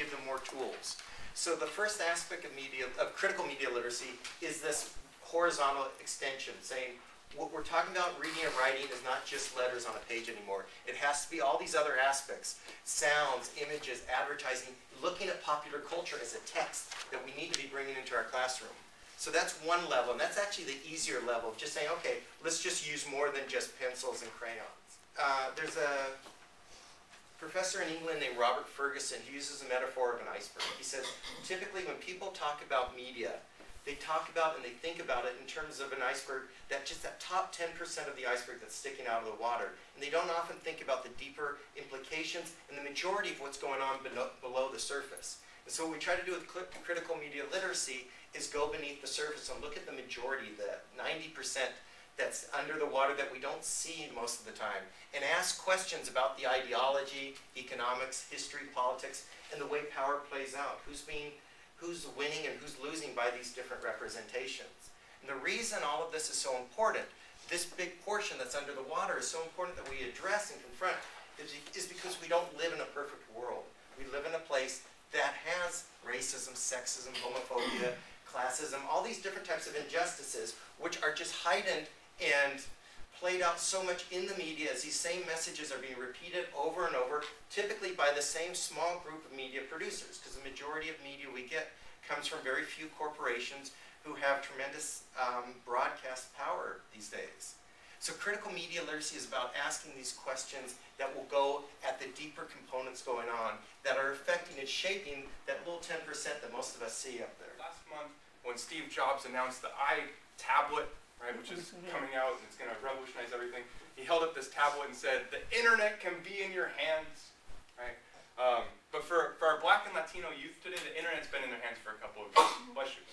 give them more tools. So the first aspect of critical media literacy is this horizontal extension, saying what we're talking about reading and writing is not just letters on a page anymore. It has to be all these other aspects, sounds, images, advertising, looking at popular culture as a text that we need to be bringing into our classroom. So that's one level, and that's actually the easier level of just saying, okay, let's just use more than just pencils and crayons. There's a professor in England named Robert Ferguson. He uses a metaphor of an iceberg. He says, typically when people talk about media, they talk about and they think about it in terms of an iceberg, that just that top 10% of the iceberg that's sticking out of the water. And they don't often think about the deeper implications and the majority of what's going on below the surface. And so what we try to do with critical media literacy is go beneath the surface and look at the majority, the 90% that's under the water that we don't see most of the time, and ask questions about the ideology, economics, history, politics, and the way power plays out. Who's winning and who's losing by these different representations. And the reason all of this is so important, this big portion that's under the water is so important that we address and confront, is because we don't live in a perfect world. We live in a place that has racism, sexism, homophobia, classism, all these different types of injustices, which are just heightened and played out so much in the media as these same messages are being repeated over and over, typically by the same small group of media producers, because the majority of media we get comes from very few corporations who have tremendous broadcast power these days. So critical media literacy is about asking these questions that will go at the deeper components going on that are affecting and shaping that little 10% that most of us see up there. Last month, when Steve Jobs announced the iTablet, right, which is coming out and it's going to revolutionize everything, he held up this tablet and said, "The internet can be in your hands." Right? But for our Black and Latino youth today, the internet's been in their hands for a couple of years. Bless you.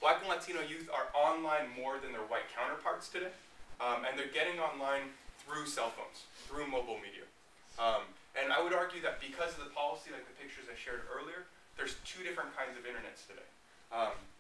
Black and Latino youth are online more than their white counterparts today, and they're getting online through cell phones, through mobile media. And I would argue that because of the policy, like the pictures I shared earlier, there's two different kinds of internets today.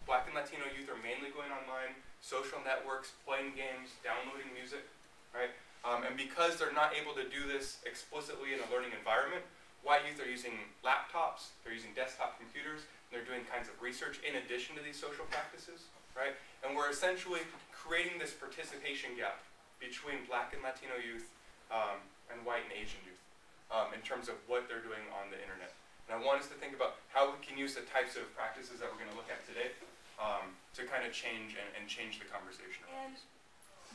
Black and Latino youth are mainly going online, social networks, playing games, downloading music, right? And because they're not able to do this explicitly in a learning environment, white youth are using laptops, they're using desktop computers, and they're doing kinds of research in addition to these social practices, right? And we're essentially creating this participation gap between Black and Latino youth and white and Asian youth in terms of what they're doing on the internet. And I want us to think about how we can use the types of practices that we're going to look at today to kind of change and change the conversation. And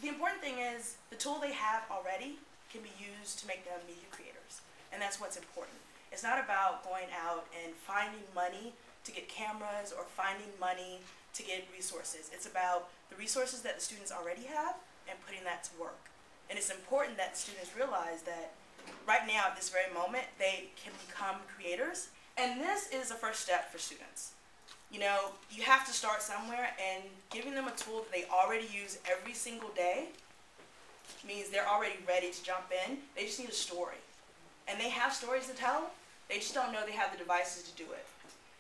the important thing is the tool they have already can be used to make them media creators. And that's what's important. It's not about going out and finding money to get cameras or finding money to get resources. It's about the resources that the students already have and putting that to work. And it's important that students realize that right now, at this very moment, they can become creators. And this is a first step for students. You know, you have to start somewhere, and giving them a tool that they already use every single day means they're already ready to jump in. They just need a story. And they have stories to tell, they just don't know they have the devices to do it.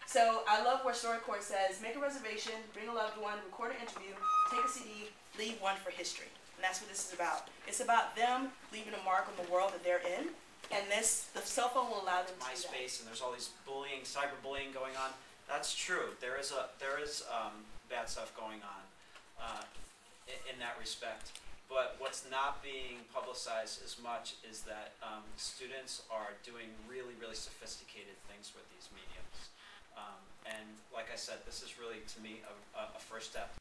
So I love where StoryCorps says, make a reservation, bring a loved one, record an interview, take a CD, leave one for history. And that's what this is about. It's about them leaving a mark on the world that they're in, and the cell phone will allow them to do that. MySpace, and there's all these bullying, cyberbullying going on. That's true. There is bad stuff going on in that respect. But what's not being publicized as much is that students are doing really, really sophisticated things with these mediums. And like I said, this is really, to me, a first step.